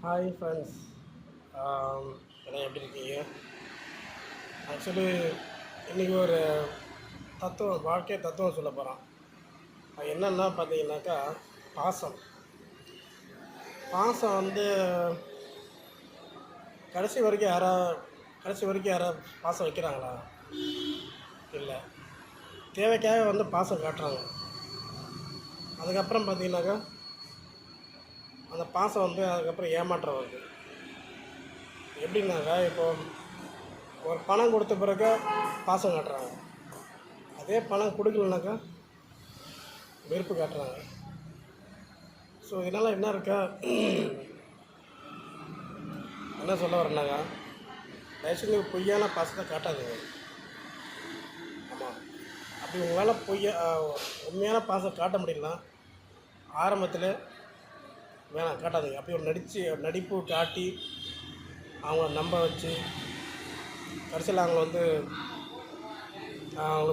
Hi friends. எல்லாம் எப்படி இருக்கீங்க? ஆக்சுவலி இன்றைக்கி ஒரு வாழ்க்கை தத்துவம் சொல்ல போகிறோம். அது என்னென்னா பார்த்தீங்கன்னாக்கா, பாசம். பாசம் வந்து கடைசி வரைக்கும் யாராவது பாசம் வைக்கிறாங்களா? இல்லை. தேவைக்காக வந்து பாசம் காட்டுறாங்க. அதுக்கப்புறம் பார்த்தீங்கன்னாக்கா, அந்த பாசம் வந்து அதுக்கப்புறம் ஏமாற்றம் வருது. எப்படின்னாக்கா, இப்போது ஒரு பணம் கொடுத்த பிறகு பாசம் காட்டுறாங்க. அதே பணம் கொடுக்கலனாக்கா வெறுப்பு காட்டுறாங்க. ஸோ இதனால் என்ன இருக்கா, என்ன சொல்ல வரேன்னாக்கா, தயவுசெய்து பொய்யான பாசத்தை காட்டாதீங்க. ஆமாம், அப்படி உங்களால் உண்மையான பாசம் காட்ட முடியலனா ஆரம்பத்தில் வேணாம், காட்டாதீங்க. அப்படி ஒரு நடிப்பு காட்டி அவங்கள நம்ப வச்சு கடைசியில் அவங்கள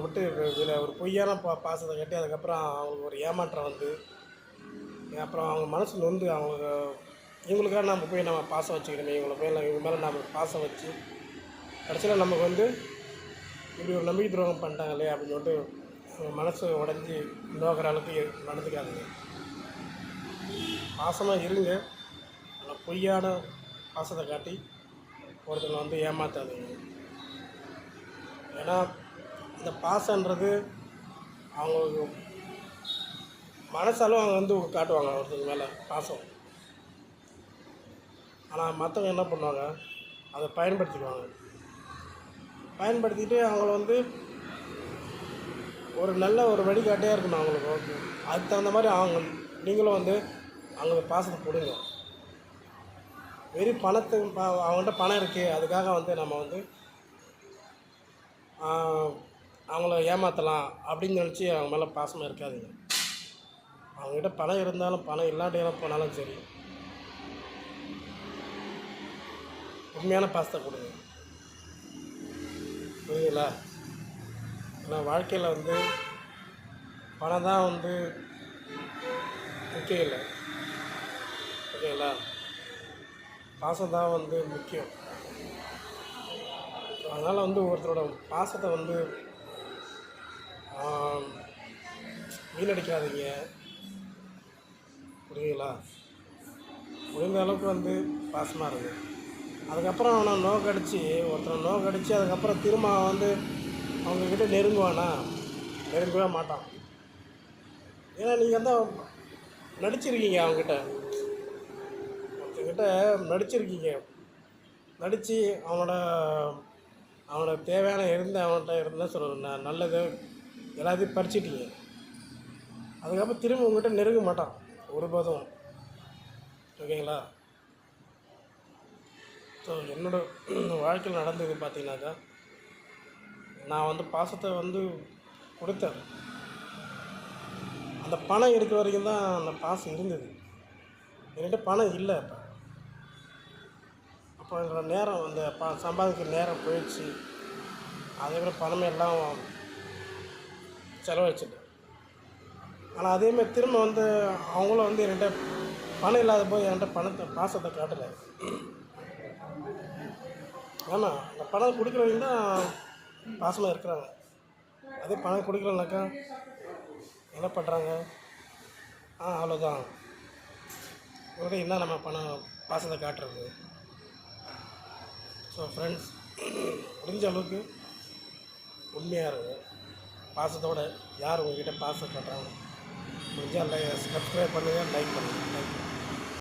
விட்டு இதில் ஒரு பொய்யான பாசத்தை கட்டி அதுக்கப்புறம் அவங்களுக்கு ஒரு ஏமாற்றம் வந்து அப்புறம் அவங்க மனசு நொந்து இவங்களுக்காக நம்ம பாசம் வச்சுக்கிறோமே, இவங்க மேலே நம்ம பாசம் வச்சு கடைசியில் நமக்கு வந்து இப்படி ஒரு நம்பிக்கை துரோகம் பண்ணிட்டாங்களே அப்படின்னு சொல்லிட்டு அவங்க மனசு உடஞ்சி நோக்கிற அளவுக்கு நடந்துக்காதுங்க. பாசமாக இருங்க, ஆனால் பொய்யான பாசத்தை காட்டி ஒருத்தங்களை வந்து ஏமாற்றாதீங்க. ஏன்னா இந்த பாசன்றது அவங்களுக்கு மனசாலும் அவங்க வந்து காட்டுவாங்க ஒருத்தங்க மேலே பாசம். ஆனால் மற்றவங்க என்ன பண்ணுவாங்க, அதை பயன்படுத்திட்டு அவங்கள வந்து ஒரு நல்ல ஒரு வழிகாட்டியாக இருக்கணும் அவங்களுக்கு. ஓகே, அதுக்கு தகுந்த மாதிரி நீங்களும் வந்து அவங்களுக்கு பாசத்தை கொடுங்க. வெறும் அவங்கள்ட்ட பணம் இருக்குது அதுக்காக வந்து நம்ம வந்து அவங்கள ஏமாற்றலாம் அப்படின்னு நினச்சி அவங்க மேலே பாசமாக இருக்காதுங்க. அவங்ககிட்ட பணம் இருந்தாலும் பணம் இல்லாட்டியும் போனாலும் சரி, உண்மையான பாசத்தை கொடுங்க. புரியுதுங்களா? ஏன்னா வாழ்க்கையில் வந்து பணம் தான் வந்து முக்கியம் இல்லை, ஓகேங்களா? பாசம் தான் வந்து முக்கியம். ஸோ அதனால் வந்து ஒருத்தரோட பாசத்தை வந்து வீணடிக்காதீங்க, புரியுங்களா? முடிந்த அளவுக்கு வந்து பாசமாக இருங்க. அதுக்கப்புறம் அவனை ஒருத்தனை நோக்கடிச்சு அதுக்கப்புறம் திரும்ப வந்து அவங்கக்கிட்ட நெருங்கவே மாட்டான். ஏன்னா நீங்கள் தான் நடிச்சிருக்கீங்க, ஒருத்தங்கிட்ட நடித்து அவனோட தேவையான அவன்கிட்ட இருந்தால் சொல்ல நல்லது எல்லாத்தையும் பறிச்சிட்டீங்க. அதுக்கப்புறம் திரும்ப உங்கள்கிட்ட நெருங்க மாட்டான் ஒருபோதும், ஓகேங்களா? ஸோ என்னோடய வாழ்க்கையில் நடந்தது பார்த்தீங்கன்னாக்கா, நான் வந்து பாசத்தை வந்து கொடுத்தேன். அந்த பணம் இருக்கிற வரைக்கும் தான் அந்த பாசம் இருந்தது. என்கிட்ட பணம் இல்லை. அப்போ என்னோட நேரம் அந்த சம்பாதிக்கிற நேரம் போயிடுச்சு. அதேமாதிரி பணமே எல்லாம் செலவழிச்சிட்டேன். ஆனால் அதேமாதிரி திரும்ப வந்து அவங்களும் வந்து என்கிட்ட பணம் இல்லாத போது என்கிட்ட பாசத்தை காட்டலை. ஆனால் அந்த பணம் கொடுக்குறவங்க தான் பாசமாக இருக்கிறாங்க. அதே பணம் கொடுக்கலனாக்கா என்ன பண்ணுறாங்க? அவ்வளோதான், இவங்க என்ன நம்ம பாசத்தை காட்டுறது. ஸோ ஃப்ரெண்ட்ஸ், முடிஞ்ச அளவுக்கு உண்மையாக இருங்க. பாசத்தோடு யார் உங்கள்கிட்ட பாசம் காட்டுறாங்க முடிஞ்சால் சப்ஸ்கிரைப் பண்ணுங்கள், லைக் பண்ணுங்கள். தேங்க்யூ.